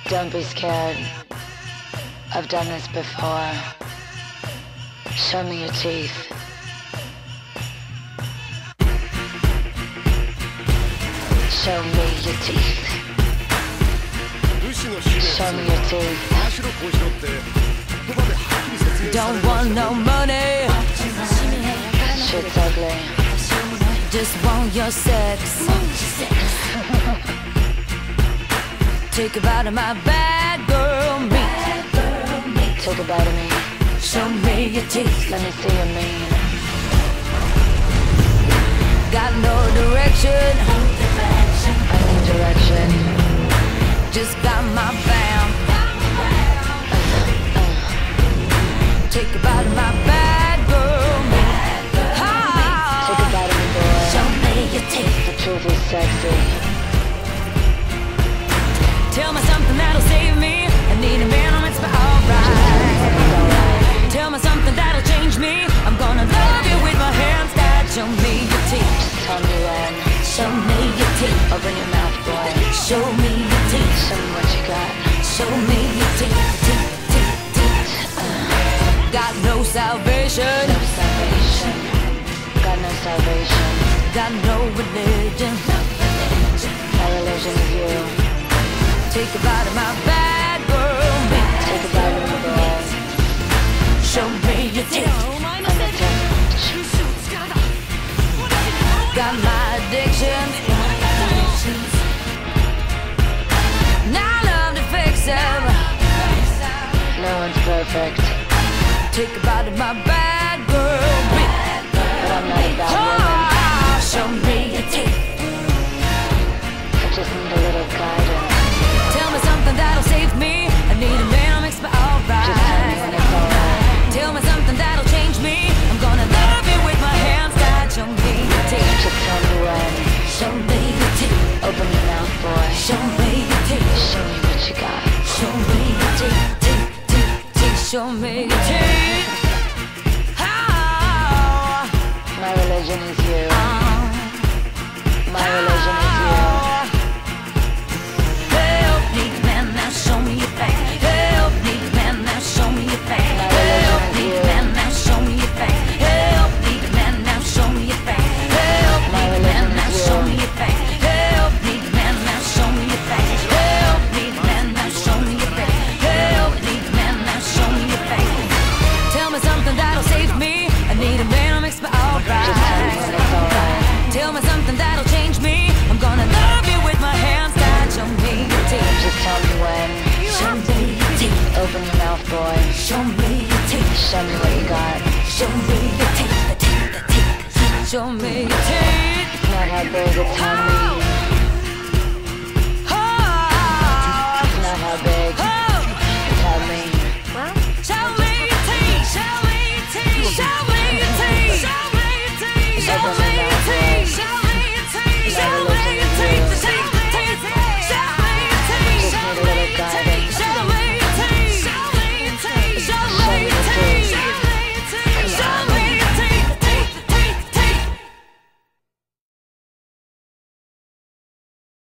Don't be scared. I've done this before. Show me your teeth. Show me your teeth. Show me your teeth. Don't want no money. Shit's ugly. Just want your sex. Take a bite of my bad girl meat. Take a bite of me. Show me your teeth. Let me see your mean. Got no direction. I need direction. Just got my bam. Take a bite of my bad girl meat. Take a bite of me, boy. Show me your teeth. The truth is sexy. Tell me something that'll save me. I need a man on it's alright. Tell me something that'll change me. I'm gonna love you with my hands tied. Show me your teeth. Tell me when. Show me your teeth. Open your mouth, boy. Show me your teeth. Show me what you got. Show me your teeth. Got no salvation. No salvation. Got no salvation. Got no religion. My religion is you. Take a bite of my bad girl meat. Take a bite of me, boy. Show me your teeth. I'm a touch. Got my addictions. Now I love to fix them. No one's perfect, Take a bite of my bad girl meat. but I'm not a bad woman. Show me your teeth. I just need a little guidance. Tell me something that'll save me. I need a man who makes me Just tell me when alright. it's alright. Tell me something that'll change me. I'm gonna love you with my hands tied. Show me your teeth. Just tell me when. Show me your teeth. Open your mouth, boy. Show me your teeth. Show me what you got. Show me your teeth. Show me your teeth. My religion is you. My religion is you. Help me, man, now show me your face. Help me, man, now show me your face. Help me, man, now show me your face. Help me, man, now show me your face. Help me, man, now show me your face. Help me, man, now show me your face. Help me, man, now show me your face. Help me, man, now show me your face. Tell me something that'll save me. I need a man who makes me alright. Just tell me when it's alright. Tell me something that'll change me. I'm gonna love you with my hands tied. Show me your teeth. Just tell me when. Show me your teeth. Open your mouth, boy. Show me your teeth. Show me what you got. Show me your teeth. The teeth. Show me your teeth. Not how big, it's how mean.